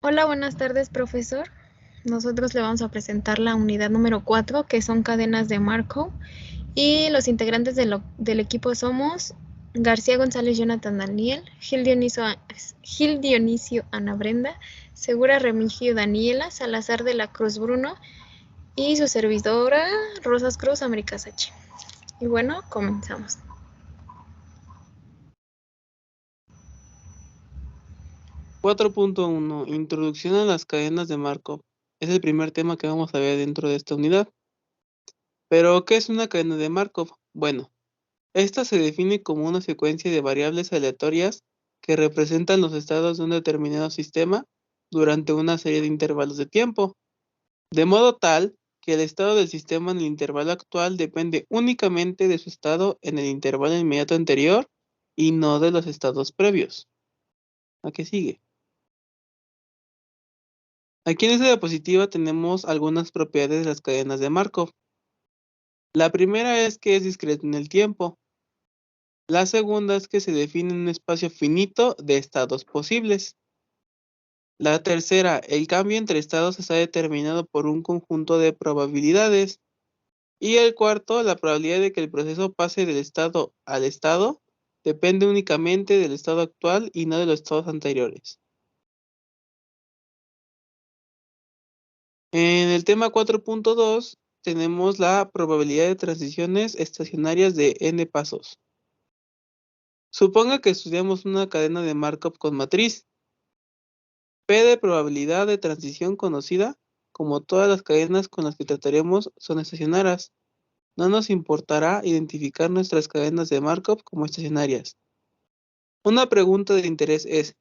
Hola, buenas tardes, profesor. Nosotros le vamos a presentar la unidad número 4, que son cadenas de Markov. Y los integrantes del equipo somos García González, Jonathan Daniel, Gil Dionisio Ana Brenda, Segura Remigio Daniela, Salazar de la Cruz Bruno y su servidora Rosas Cruz América Sachi. Y bueno, comenzamos. Cuatro punto uno. Introducción a las cadenas de Markov. Es el primer tema que vamos a ver dentro de esta unidad. Pero, ¿qué es una cadena de Markov? Bueno, esta se define como una secuencia de variables aleatorias que representan los estados de un determinado sistema durante una serie de intervalos de tiempo, de modo tal que el estado del sistema en el intervalo actual depende únicamente de su estado en el intervalo inmediato anterior y no de los estados previos. ¿A qué sigue? Aquí en esta diapositiva tenemos algunas propiedades de las cadenas de Markov. La primera es que es discreta en el tiempo. La segunda es que se define un espacio finito de estados posibles. La tercera, el cambio entre estados está determinado por un conjunto de probabilidades. Y el cuarto, la probabilidad de que el proceso pase del estado al estado depende únicamente del estado actual y no de los estados anteriores. En el tema 4.2 tenemos la probabilidad de transiciones estacionarias de n pasos. Suponga que estudiamos una cadena de Markov con matriz P de probabilidad de transición conocida. Como todas las cadenas con las que trataremos son estacionarias, no nos importará identificar nuestras cadenas de Markov como estacionarias. Una pregunta de interés es,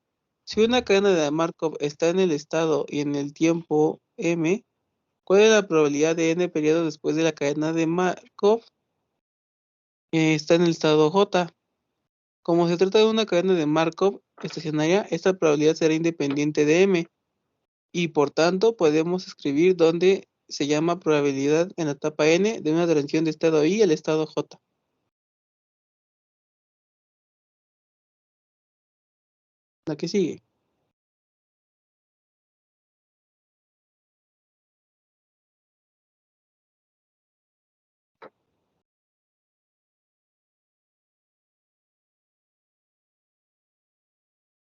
si una cadena de Markov está en el estado y en el tiempo m, ¿cuál es la probabilidad de n periodos después de la cadena de Markov está en el estado J? Como se trata de una cadena de Markov estacionaria, esta probabilidad será independiente de m, y por tanto podemos escribir donde se llama probabilidad en la etapa n de una transición de estado I al estado J. La que sigue.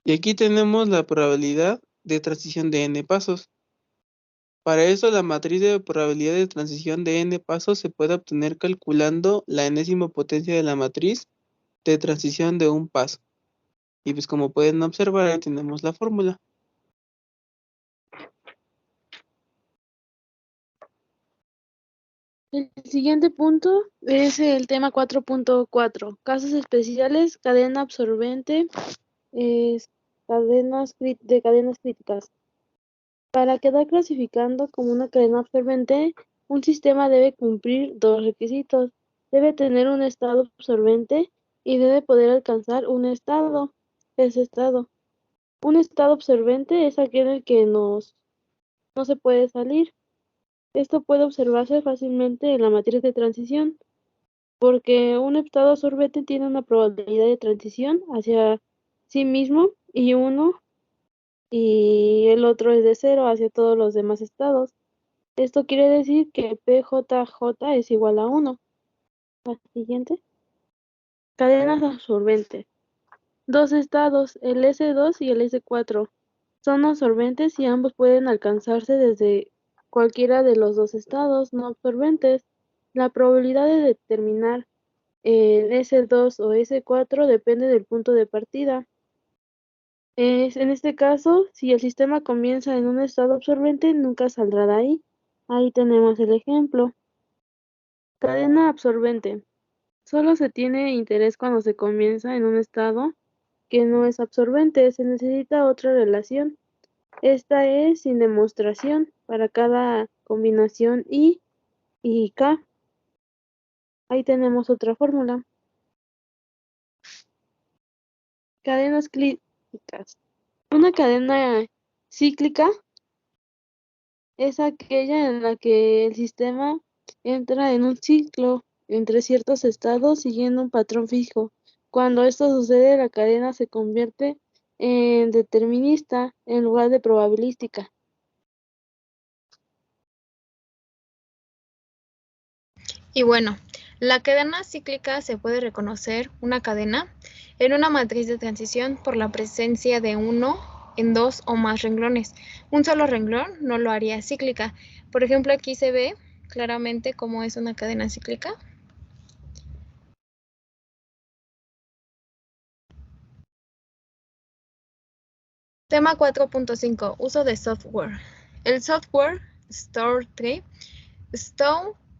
Y aquí tenemos la probabilidad de transición de n pasos. Para eso, la matriz de probabilidad de transición de n pasos se puede obtener calculando la enésima potencia de la matriz de transición de un paso. Y pues como pueden observar, ahí tenemos la fórmula. El siguiente punto es el tema 4.4. Casos especiales, cadena absorbente, de cadenas críticas. Para quedar clasificando como una cadena absorbente, un sistema debe cumplir dos requisitos. Debe tener un estado absorbente y debe poder alcanzar un estado. Ese estado. Un estado absorbente es aquel en el que no se puede salir. Esto puede observarse fácilmente en la matriz de transición, porque un estado absorbente tiene una probabilidad de transición hacia sí mismo y el otro es de 0 hacia todos los demás estados. Esto quiere decir que PJJ es igual a 1. La siguiente. Cadenas absorbentes. Dos estados, el S2 y el S4, son absorbentes y ambos pueden alcanzarse desde cualquiera de los dos estados no absorbentes. La probabilidad de determinar el S2 o S4 depende del punto de partida. En este caso, si el sistema comienza en un estado absorbente, nunca saldrá de ahí. Ahí tenemos el ejemplo. Cadena absorbente. Solo se tiene interés cuando se comienza en un estado que no es absorbente. Se necesita otra relación. Esta es sin demostración para cada combinación I y K. Ahí tenemos otra fórmula. Cadenas cíclicas. Una cadena cíclica es aquella en la que el sistema entra en un ciclo entre ciertos estados siguiendo un patrón fijo. Cuando esto sucede, la cadena se convierte en determinista en lugar de probabilística. Y bueno, la cadena cíclica se puede reconocer una cadena en una matriz de transición por la presencia de uno en dos o más renglones. Un solo renglón no lo haría cíclica. Por ejemplo, aquí se ve claramente cómo es una cadena cíclica. Tema 4.5. Uso de software. El software Stone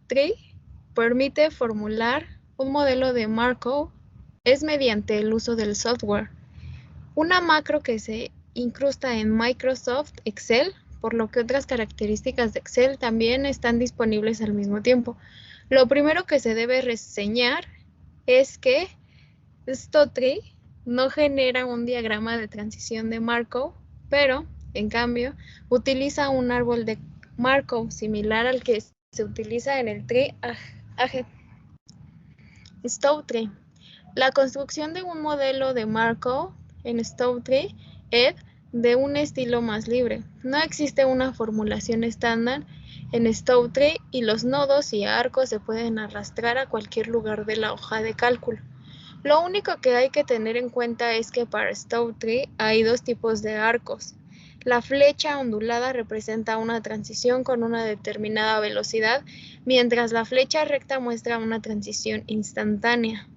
Tree permite formular un modelo de Markov es mediante el uso del software. Una macro que se incrusta en Microsoft Excel, por lo que otras características de Excel también están disponibles al mismo tiempo. Lo primero que se debe reseñar es que Stone no genera un diagrama de transición de Markov, pero, en cambio, utiliza un árbol de Markov similar al que se utiliza en el tree Stone Tree. La construcción de un modelo de Markov en Stone Tree es de un estilo más libre. No existe una formulación estándar en Stone Tree y los nodos y arcos se pueden arrastrar a cualquier lugar de la hoja de cálculo. Lo único que hay que tener en cuenta es que para Stone Tree hay dos tipos de arcos. La flecha ondulada representa una transición con una determinada velocidad, mientras la flecha recta muestra una transición instantánea.